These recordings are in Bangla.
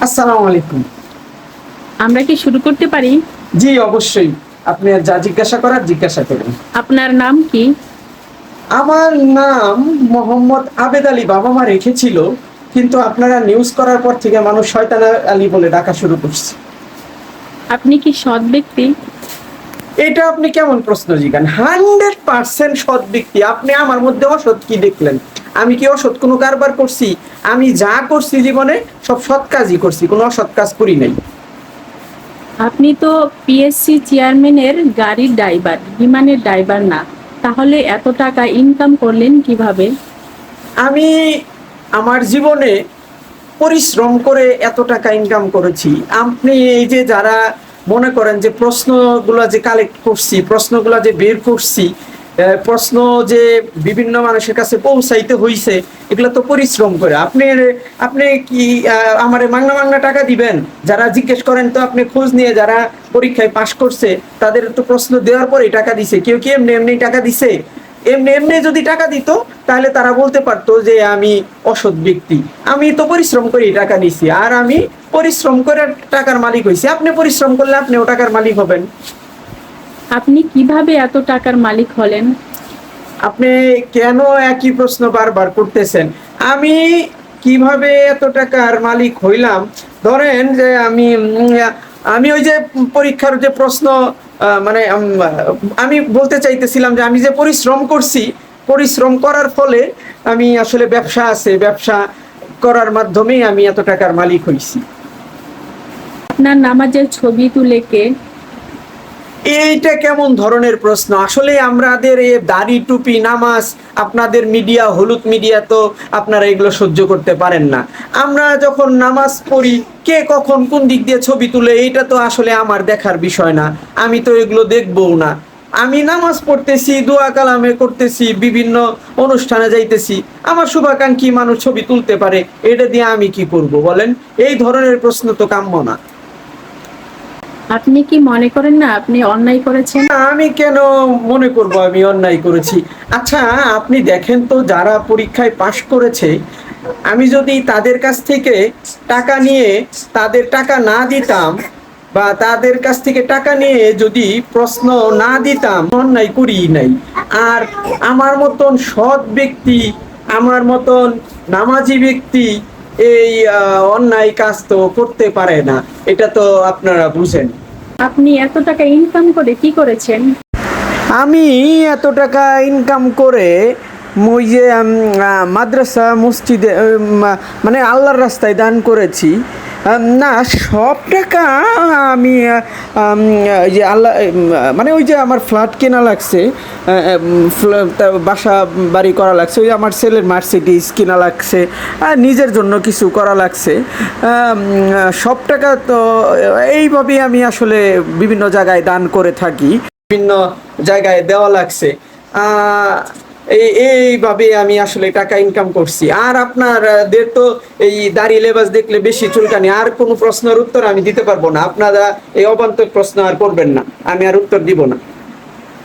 আসসালামু আলাইকুম। আমরা কি শুরু করতে পারি? জি, অবশ্যই। আপনি আর যা জিজ্ঞাসা করার জিজ্ঞাসা করুন। আপনার নাম কি? আমার নাম মোহাম্মদ আবেদ আলী বাবা-মা রেখেছিল। কিন্তু আপনারা নিউজ করার পর থেকে মানুষ শয়তান আলী বলে ডাকা শুরু করছে। আপনি কি সৎ ব্যক্তি? এটা আপনি কেমন প্রশ্ন জিজ্ঞান? 100% সৎ ব্যক্তি। আপনি আমার মধ্যে অসৎ কি দেখলেন? আমি কি অসৎ কোনো কারবার করছি? আমি যা করছি জীবনে সব সৎ কাজই করছি। কোনো অসৎ কাজ করি নাই। আপনি তো পিএসসি চেয়ারম্যানের গাড়ির ড্রাইভার, বিমানের ড্রাইভার না। তাহলে এত টাকা ইনকাম করলেন কিভাবে? আমি আমার জীবনে পরিশ্রম করে এত টাকা ইনকাম করেছি। আপনি এই যে যারা মনে করেন যে প্রশ্নগুলো যে কালেক্ট করছি, প্রশ্নগুলো যে বের করছি, প্রশ্ন যে বিভিন্ন মানুষের কাছে পৌঁছাইতে হইছে, এগুলো তো পরিশ্রম করে। আপনি কি আমারে মাংনা মাংনা টাকা দিবেন? যারা জিজ্ঞেস করেন তো আপনি খোঁজ নিয়ে যারা পরীক্ষায় পাশ করছে তাদের তো প্রশ্ন দেওয়ার পরেই টাকা দিছে। কেউ কি এমনি এমনি টাকা দিছে? এমনি এমনি যদি টাকা দিত তাহলে তারা বলতে পারতো যে আমি অসৎ ব্যক্তি। আমি তো পরিশ্রম করে টাকা নিছি, আর আমি পরিশ্রম করে টাকার মালিক হইছি। আপনি পরিশ্রম করলে আপনিও টাকার মালিক হবেন। আপনি কিভাবে এত টাকার মালিক হলেন? আপনি কেন একই প্রশ্ন বারবার করতেছেন? আমি কিভাবে এত টাকার মালিক হইলাম? ধরেন যে আমি ওই যে পরীক্ষার যে প্রশ্ন, মানে আমি বলতে চাইতেছিলাম যে আমি যে পরিশ্রম করছি, পরিশ্রম করার ফলে আমি আসলে ব্যবসা আছে, ব্যবসা করার মাধ্যমেই আমি এত টাকার মালিক হইছি। আপনার নামাজের ছবি তুলে কে? এইটা কেমন ধরনের প্রশ্ন? আসলে আমাদের এই দাড়ি টুপি নামাজ, আপনাদের মিডিয়া হলুদ মিডিয়া তো আপনারা এগুলো সহ্য করতে পারেন না। আমরা যখন নামাজ পড়ি কে কখন কোন দিক দিয়ে ছবি তুলে এইটা তো আসলে আমার দেখার বিষয় না। আমি তো এগুলো দেখবও না। আমি নামাজ পড়তেছি, দোয়া কালামে করতেছি, বিভিন্ন অনুষ্ঠানে যাইতেছি, আমার শুভাকাঙ্ক্ষী মানুষ ছবি তুলতে পারে, এটা দিয়ে আমি কি করব বলেন? এই ধরনের প্রশ্ন তো কাম্য না। আপনি কি মনে করেন না আপনি অন্যায় করেছেন? না, আমি কেন মনে করব আমি অন্যায় করেছি? আচ্ছা, আপনি দেখেন তো যারা পরীক্ষায় পাশ করেছে, আমি যদি তাদের কাছ থেকে টাকা নিয়ে তাদের টাকা না দিতাম, বা তাদের কাছ থেকে টাকা নিয়ে যদি প্রশ্ন না দিতাম, অন্যায় করি নাই। আর আমার মতন সৎ ব্যক্তি, আমার মতন নামাজি ব্যক্তি এই অন্যায় কাজ তো করতে পারে না। এটা তো আপনারা বুঝেন। আপনি এত টাকা ইনকাম করে কি করেছেন? আমি এত টাকা ইনকাম করে ওই যে মাদ্রাসা মসজিদে মানে আল্লাহর রাস্তায় দান করেছি। না, সব টাকা আমি ওই যে আল্লাহ মানে ওই যে আমার ফ্ল্যাট কেনা লাগছে, বাসা বাড়ি করা লাগছে, ওই আমার ছেলের মার্সিডিজ কেনা লাগছে, আর নিজের জন্য কিছু করা লাগছে। সব টাকা তো এইভাবেই আমি আসলে বিভিন্ন জায়গায় দান করে থাকি, বিভিন্ন জায়গায় দেওয়া লাগছে। এইভাবে আমি আসলে টাকা ইনকাম করছি। আর আপনাদের তো এই দাড়ি লেবাস দেখলে বেশি চুলকানি। আর কোনো প্রশ্নের উত্তর আমি দিতে পারবো না। আপনারা এই অবান্তর প্রশ্ন আর করবেন না, আমি আর উত্তর দিব না।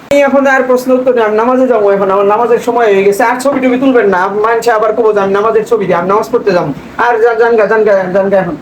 আমি এখন আর প্রশ্ন উত্তর আমি নামাজে যাবো। এখন আমার নামাজের সময় হয়ে গেছে। আর ছবি টবি তুলবেন না, মানুষে আবার কবো যে আমি নামাজের ছবি দিই, আমি নামাজ পড়তে যাবো। আর জানগা জানগা জানগা এখন।